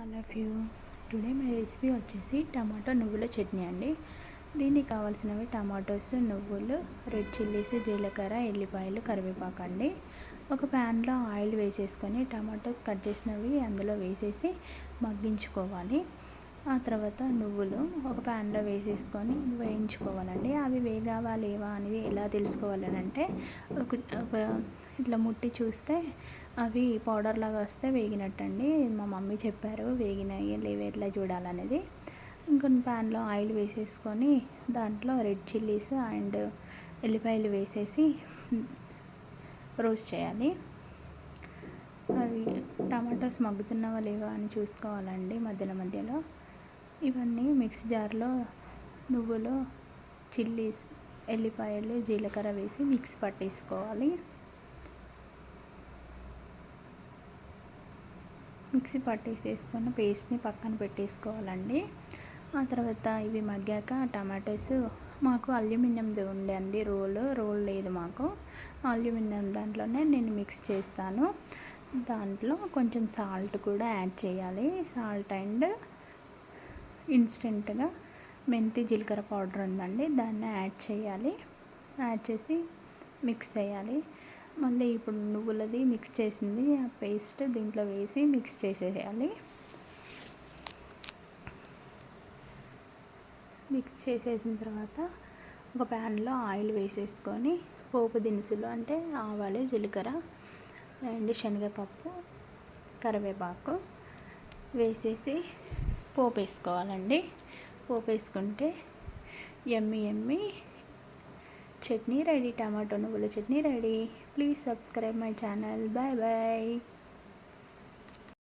All of you. Today my recipe వచ్చేసి tomato నువ్వుల చట్నీ అండి. దీనికి కావాల్సినవి టమాటోస్, నువ్వులు, రెడ్ చిల్లీస్, జీలకర్ర, ఎల్లిపాయలు, కరివేపాకు అండి. ఒక ప్యాన్లో ఆయిల్ వేసేసుకొని టమాటోస్ కట్ చేసినవి అందులో వేసేసి మగ్గించుకోవాలి. ఆ తర్వాత నువ్వులు ఒక ప్యాన్లో వేసేసుకొని వేయించుకోవాలండి. అవి వేగావా లేవా అనేది ఎలా తెలుసుకోవాలని అంటే ఒక ఇట్లా ముట్టి చూస్తే అవి పౌడర్ లాగా వస్తే వేగినట్టండి. మా మమ్మీ చెప్పారు వేగినాయి లేవు ఎట్లా చూడాలనేది. ఇంకొన్ని ప్యాన్లో ఆయిల్ వేసేసుకొని దాంట్లో రెడ్ చిల్లీస్ అండ్ ఎల్లిపాయలు వేసేసి రోస్ట్ చేయాలి. అవి టమాటోస్ మగ్గుతున్నావా లేవా అని చూసుకోవాలండి మధ్యలో. ఇవన్నీ మిక్సీ జార్లో నువ్వులు, చిల్లీస్, ఎల్లిపాయలు, జీలకర్ర వేసి మిక్స్ పట్టేసుకోవాలి. మిక్సీ పట్టేసేసుకొని పేస్ట్ని పక్కన పెట్టేసుకోవాలండి. ఆ తర్వాత ఇవి మగ్గాక టమాటోస్ మాకు అల్యూమినియంది ఉండే అండి, రోల్ లేదు మాకు. అల్యూమినియం దాంట్లోనే నేను మిక్స్ చేస్తాను. దాంట్లో కొంచెం సాల్ట్ కూడా యాడ్ చేయాలి. సాల్ట్ అండ్ ఇన్స్టెంట్గా మెంతి జీలకర్ర పౌడర్ ఉందండి, దాన్ని యాడ్ చేయాలి. యాడ్ చేసి మిక్స్ చేయాలి. మళ్ళీ ఇప్పుడు నువ్వులది మిక్స్ చేసింది ఆ పేస్ట్ దీంట్లో వేసి మిక్స్ చేసేయాలి. మిక్స్ చేసేసిన తర్వాత ఒక ప్యాన్లో ఆయిల్ వేసేసుకొని పోపు దినుసులు అంటే ఆవాలు, జీలకర్ర అండ్ శనగపప్పు, కరివేపాకు వేసేసి పోపు వేసుకోవాలండి. పోపు వేసుకుంటే యమ్మీ చట్నీ రెడీ. టమాటో నువ్వుల chutney ready. Please subscribe my channel. Bye bye.